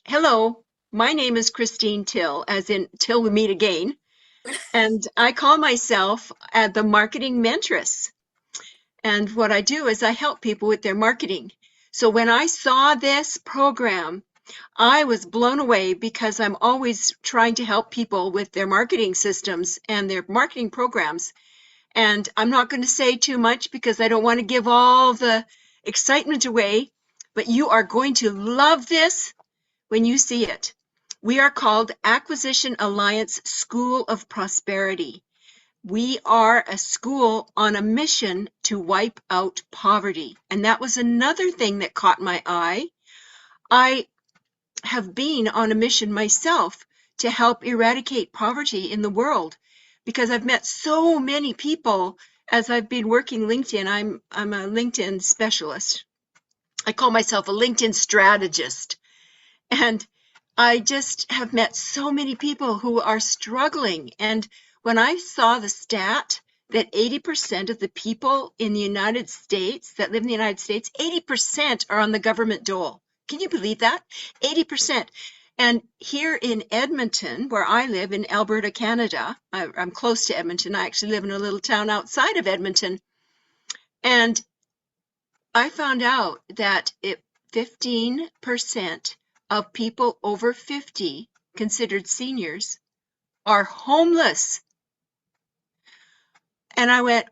Hello, my name is Christine Till, as in till we meet again, and I call myself the marketing mentress. And what I do is I help people with their marketing. So when I saw this program, I was blown away because I'm always trying to help people with their marketing systems and their marketing programs. And I'm not going to say too much because I don't want to give all the excitement away, but you are going to love this when you see it. We are called Acquisition Alliance School of Prosperity. We are a school on a mission to wipe out poverty. And that was another thing that caught my eye. I have been on a mission myself to help eradicate poverty in the world because I've met so many people as I've been working LinkedIn. I'm a LinkedIn specialist. I call myself a LinkedIn strategist. And I just have met so many people who are struggling. And when I saw the stat that 80% of the people in the United States that live in the United States, 80% are on the government dole. Can you believe that? 80%. And here in Edmonton, where I live in Alberta, Canada, I'm close to Edmonton. I actually live in a little town outside of Edmonton. And I found out that 15% of people over 50 considered seniors are homeless. And I went,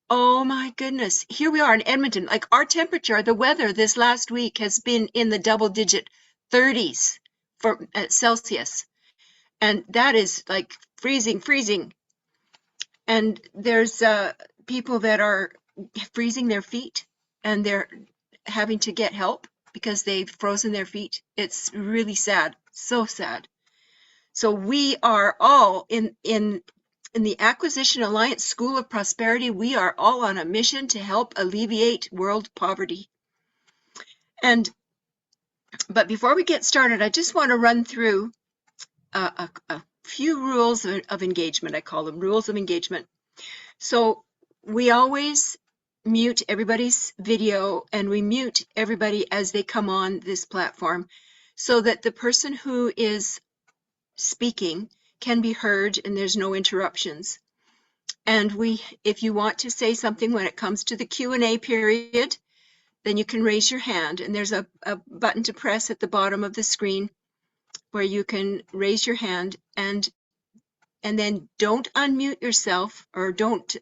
oh my goodness, here we are in Edmonton. Like our temperature, the weather this last week has been in the double-digit 30s for Celsius. And that is like freezing. And there's people that are freezing their feet and they're having to get help because they've frozen their feet. It's really sad, so sad. So we are all in the Acquisition Alliance School of Prosperity. We are all on a mission to help alleviate world poverty. But before we get started, I just want to run through a few rules of engagement. I call them rules of engagement. So we always mute everybody's video and we mute everybody as they come on this platform so that the person who is speaking can be heard and there's no interruptions. And if you want to say something when it comes to the Q&A period, then you can raise your hand and there's a button to press at the bottom of the screen where you can raise your hand and then don't unmute yourself or don't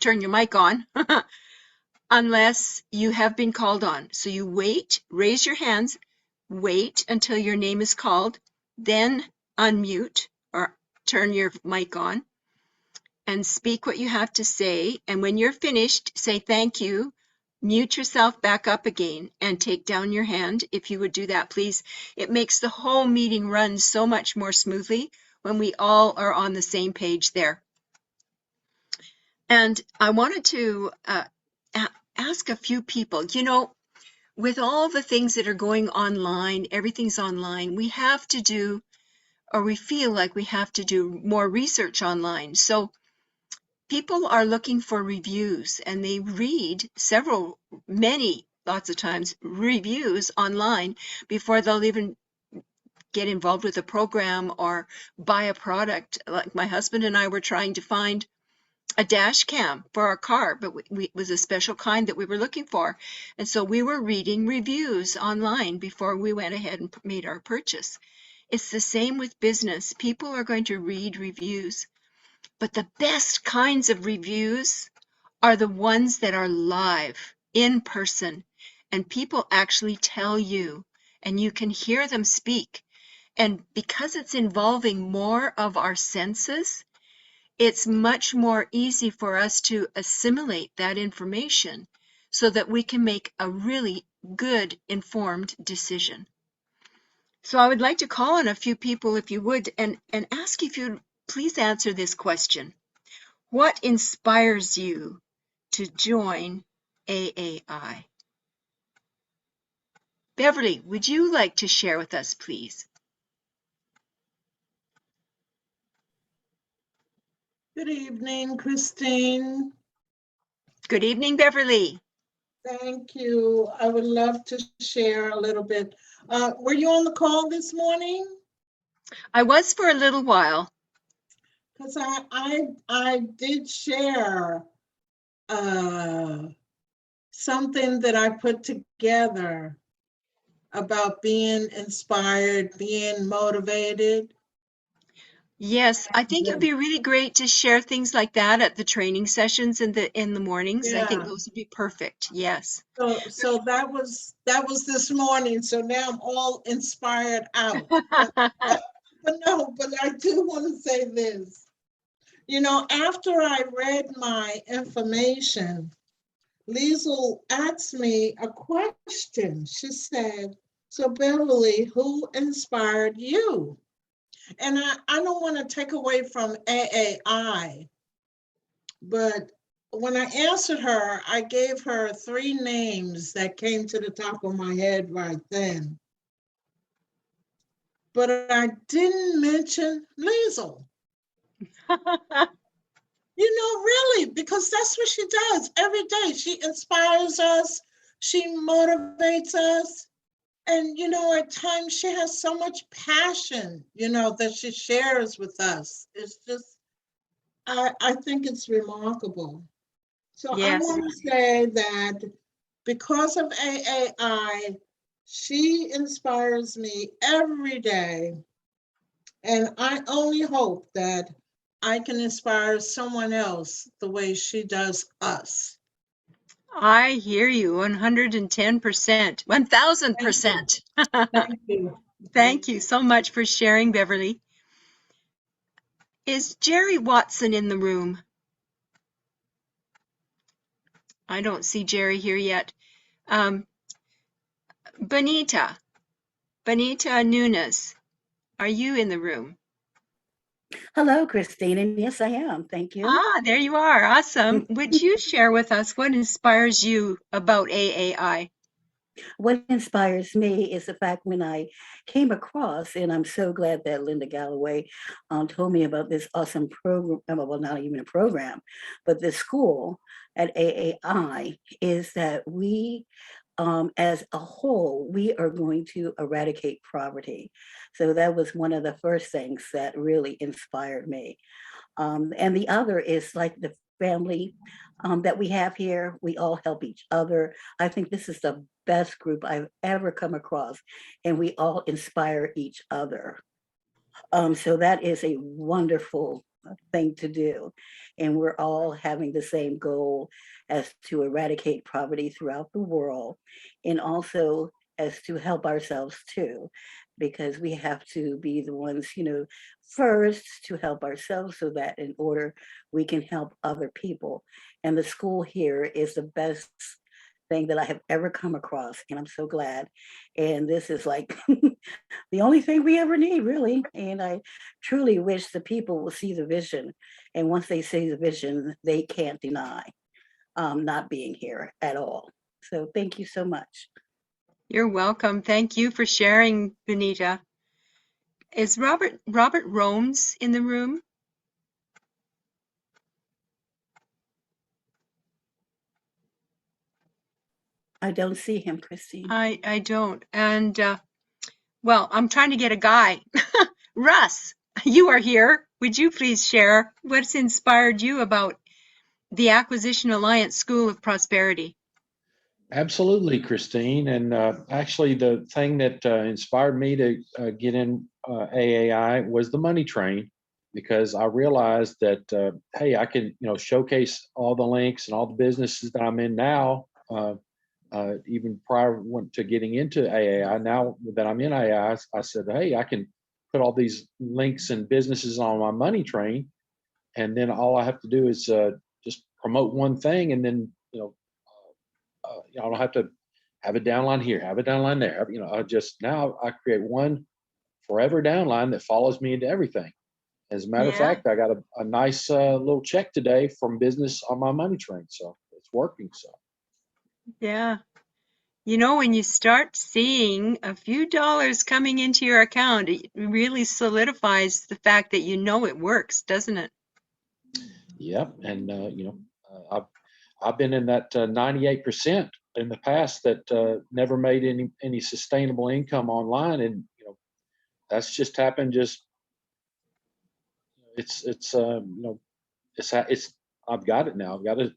turn your mic on unless you have been called on. So you wait, raise your hands, wait until your name is called, then unmute or turn your mic on and speak what you have to say. And when you're finished, say thank you, mute yourself back up again and take down your hand. If you would do that, please. It makes the whole meeting run so much more smoothly when we all are on the same page there. And I wanted to ask a few people, with all the things that are going online, everything's online, we have to do, or we feel like we have to do more research online. So people are looking for reviews and they read lots of times, reviews online before they'll even get involved with a program or buy a product. Like my husband and I were trying to find a dash cam for our car, but it was a special kind that we were looking for. And so we were reading reviews online before we went ahead and made our purchase. It's the same with business. People are going to read reviews, but the best kinds of reviews are the ones that are live, in person, and people actually tell you, and you can hear them speak. And because it's involving more of our senses, it's much more easy for us to assimilate that information so that we can make a really good informed decision. So I would like to call on a few people, if you would, and ask if you'd please answer this question. What inspires you to join AAI? Beverly, would you like to share with us, please? Good evening, Christine. Good evening, Beverly. Thank you. I would love to share a little bit. Were you on the call this morning? I was for a little while. Because I did share uh, something that I put together about being inspired, being motivated. Yes, I think it would be really great to share things like that at the training sessions in the mornings. I think Yeah. those would be perfect. Yes. So that was this morning. So now I'm all inspired out. But no, but I do want to say this. After I read my information, Liesl asked me a question. She said, "So, Beverly, who inspired you?" And I don't want to take away from AAI, but when I answered her, I gave her three names that came to the top of my head right then. But I didn't mention Liesl. Really, because that's what she does every day. She inspires us, she motivates us. And, at times she has so much passion, that she shares with us. It's just, I think it's remarkable. So I Yes. want to say that because of AAI, she inspires me every day. And I only hope that I can inspire someone else the way she does us. I hear you 110%, Thank you. 1000%. Thank you. Thank you so much for sharing, Beverly. Is Jerry Watson in the room? I don't see Jerry here yet. Um, Benita Nunes, are you in the room? Hello, Christine, and yes, I am. Thank you. Ah, there you are. Awesome. Would you share with us what inspires you about AAI? What inspires me is the fact when I came across, and I'm so glad that Linda Galloway told me about this awesome program, well, not even a program, but this school at AAI is that we, as a whole, we are going to eradicate poverty. So that was one of the first things that really inspired me. And the other is like the family that we have here. We all help each other. I think this is the best group I've ever come across, and we all inspire each other. So that is a wonderful thing to do. And we're all having the same goal as to eradicate poverty throughout the world, and also as to help ourselves too, because we have to be the ones, first to help ourselves so that in order we can help other people. And the school here is the best thing that I have ever come across, and I'm so glad. And this is like the only thing we ever need, really. And I truly wish the people will see the vision. And once they see the vision, they can't deny not being here at all. So thank you so much. You're welcome. Thank you for sharing, Benita. Is Robert Romes in the room? I don't see him, Christine. I don't. And well, I'm trying to get a guy. Russ, you are here. Would you please share what's inspired you about the Acquisition Alliance School of Prosperity? Absolutely, Christine. And actually, the thing that inspired me to get in AAI was the money train, because I realized that hey, I can showcase all the links and all the businesses that I'm in now. Even prior to getting into AAI, now that I'm in AAI, I said, hey, I can put all these links and businesses on my money train, and then all I have to do is just promote one thing, and then I don't have to have a downline here, have a downline there. I just now I create one forever downline that follows me into everything. As a matter of Yeah, fact, I got a nice little check today from business on my money train, so it's working. So yeah. You know, when you start seeing a few dollars coming into your account, it really solidifies the fact that you know it works, doesn't it? yeah, and I've been in that 98% in the past that never made any sustainable income online, and that's just happened. Just it's I've got it now. I've got a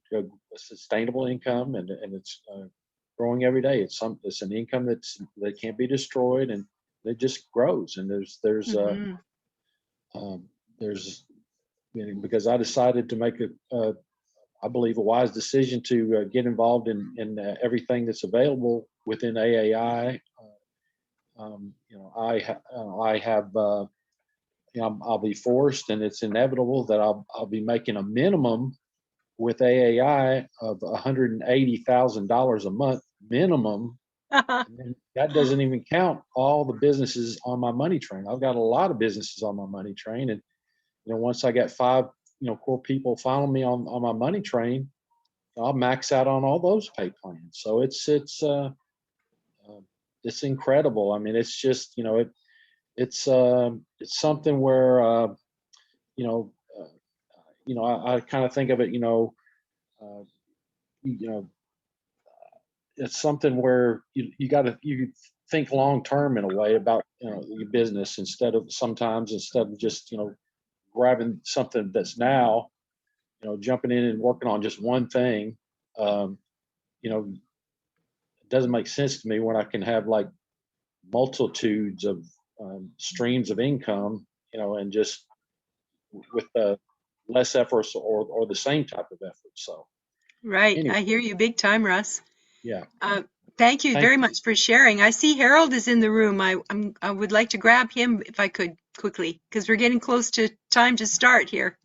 sustainable income, and it's growing every day. It's an income that can't be destroyed, and it just grows. And Mhm. there's because I decided to make I believe a wise decision to get involved in everything that's available within AAI. I have I'll be forced, and it's inevitable that I'll be making a minimum with AAI of $180,000 a month minimum. And that doesn't even count all the businesses on my money train. I've got a lot of businesses on my money train, and once I get 5 core people following me on my money train, I'll max out on all those pay plans. So it's incredible. I mean, it's just it's something where you know I kind of think of it, uh, you know it's something where you think long term in a way about your business, instead of just grabbing something that's now, jumping in and working on just one thing. um, it doesn't make sense to me when I can have like multitudes of streams of income, and just with less efforts, or the same type of effort. So Right. anyway, I hear you big time, Russ. yeah, Thank you thank very you. much for sharing. I see Harold is in the room. I would like to grab him if I could quickly, because we're getting close to time to start here.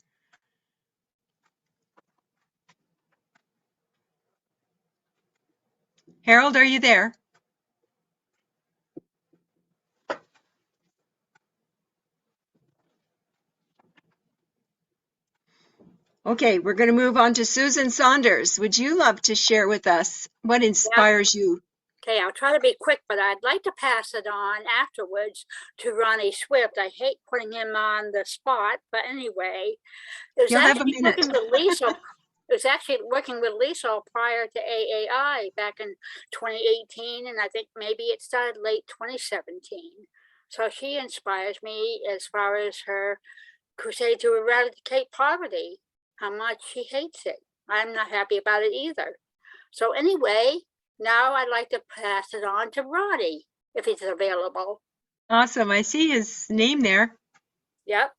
Harold, are you there? Okay, we're going to move on to Susan Saunders. Would you love to share with us what inspires you? Okay, I'll try to be quick, but I'd like to pass it on afterwards to Ronnie Swift. I hate putting him on the spot, but anyway, it was You'll have a actually minute. working with Lisa. It was actually working with Lisa prior to AAI back in 2018, and I think maybe it started late 2017. So she inspires me as far as her crusade to eradicate poverty, how much she hates it. I'm not happy about it either. So anyway, now I'd like to pass it on to Ronnie, if he's available. Awesome. I see his name there. Yep.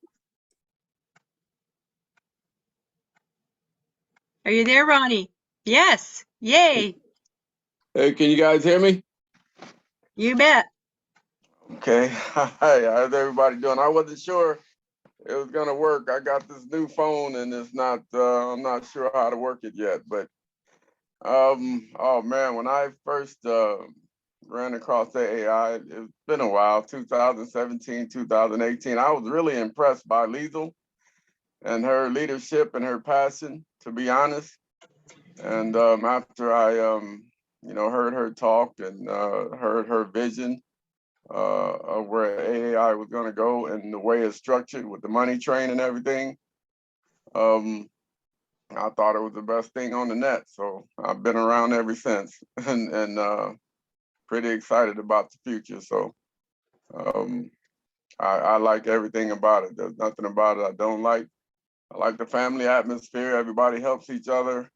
Are you there, Ronnie? Yes. Yay. Hey, can you guys hear me? You bet. Okay. Hi, how's everybody doing? I wasn't sure it was gonna work. I got this new phone and it's not, I'm not sure how to work it yet, but oh man, when I first ran across AAI, it's been a while, 2017, 2018. I was really impressed by Liesl and her leadership and her passion, to be honest. And after I heard her talk and heard her vision of where AAI was going to go and the way it's structured with the money train and everything, I thought it was the best thing on the net. So I've been around ever since, and pretty excited about the future. So I like everything about it. There's nothing about it I don't like. I like the family atmosphere. Everybody helps each other,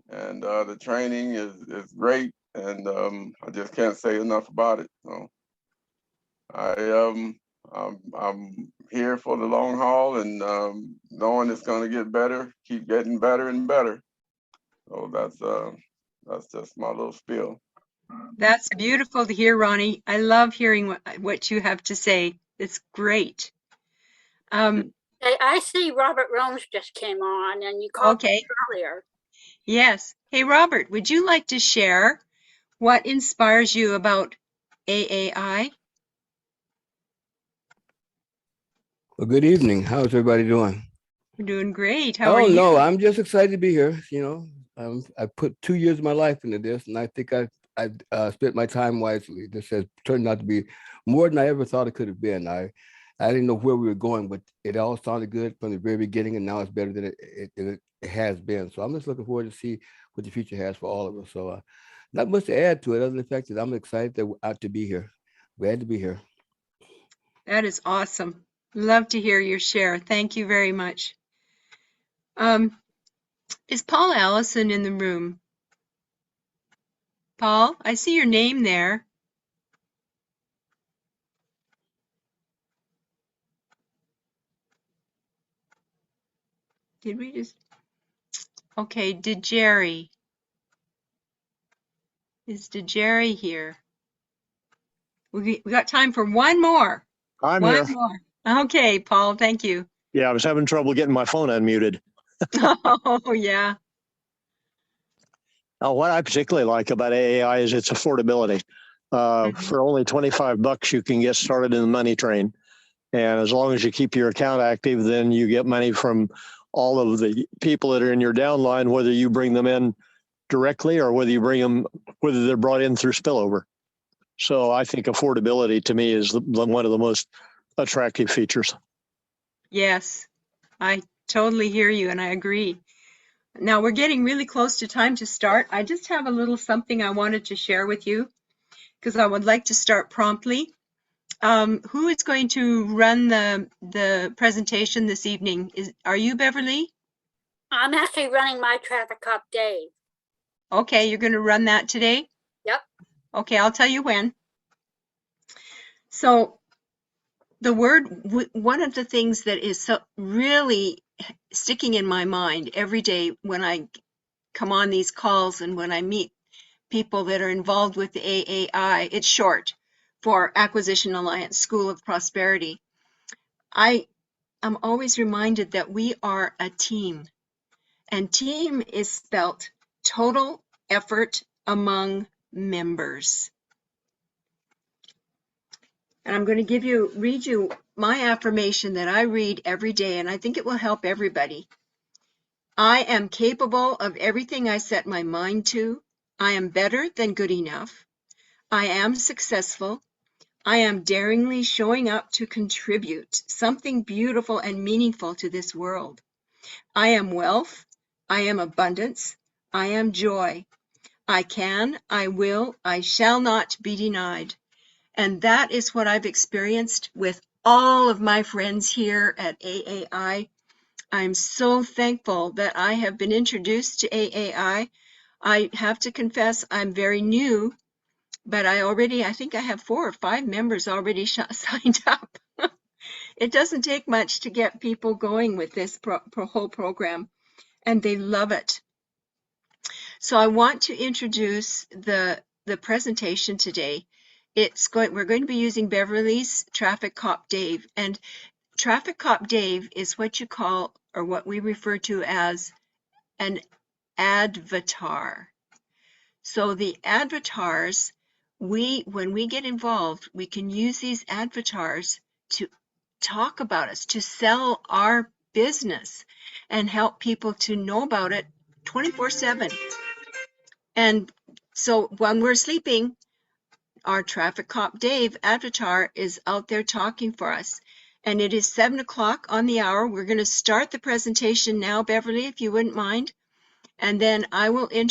and the training is great. And I just can't say enough about it. So I'm here for the long haul, and knowing it's going to get better, keep getting better and better. So that's just my little spiel. That's beautiful to hear, Ronnie. I love hearing what you have to say. It's great. I see Robert Romes just came on, and you called Okay. earlier. Yes. Hey, Robert, would you like to share what inspires you about AAI? Well, good evening. How's everybody doing? We're doing great. How are Oh you? no, I'm just excited to be here. I put 2 years of my life into this, and I think I spent my time wisely. This has turned out to be more than I ever thought it could have been. I didn't know where we were going, but it all sounded good from the very beginning, and now it's better than it has been. So I'm just looking forward to see what the future has for all of us. So not much to add to it other than the fact that I'm excited to be here. Glad to be here. That is awesome. Love to hear your share. Thank you very much. Is Paul Allison in the room? Paul, I see your name there. Did we just? Okay, DeJerry. Is DeJerry here? We got time for one more. I'm One here. more. Okay, Paul, thank you. Yeah, I was having trouble getting my phone unmuted. Oh, yeah. Now, what I particularly like about AAI is its affordability. Mhm. For only $25, you can get started in the money train. And as long as you keep your account active, then you get money from all of the people that are in your downline, whether you bring them in directly or whether they're brought in through spillover. So I think affordability to me is one of the most attractive features. Yes, I totally hear you and I agree. Now we're getting really close to time to start. I just have a little something I wanted to share with you because I would like to start promptly. Who is going to run the presentation this evening? Are you Beverly? I'm actually running my traffic cop, Dave. Okay, you're going to run that today? Yep. Okay, I'll tell you when. So one of the things that is so really sticking in my mind every day when I come on these calls and when I meet people that are involved with the AAI, it's short for Acquisition Alliance School of Prosperity. I'm always reminded that we are a team, and team is spelt total effort among members. And I'm going to read you my affirmation that I read every day, and I think it will help everybody. I am capable of everything I set my mind to. I am better than good enough. I am successful. I am daringly showing up to contribute something beautiful and meaningful to this world. I am wealth. I am abundance. I am joy. I can, I will, I shall not be denied. And that is what I've experienced with all of my friends here at AAI. I'm so thankful that I have been introduced to AAI. I have to confess I'm very new, but I think I have 4 or 5 members already signed up. It doesn't take much to get people going with this whole program, and they love it. So I want to introduce the presentation today. We're going to be using Beverly's Traffic Cop Dave, and Traffic Cop Dave is what you call, or what we refer to as, an advatar. So the avatars, when we get involved, we can use these avatars to talk about us, to sell our business and help people to know about it 24/7. And so when we're sleeping, our Traffic Cop Dave avatar is out there talking for us. And it is 7 o'clock on the hour. We're going to start the presentation now, Beverly, if you wouldn't mind. And then I will introduce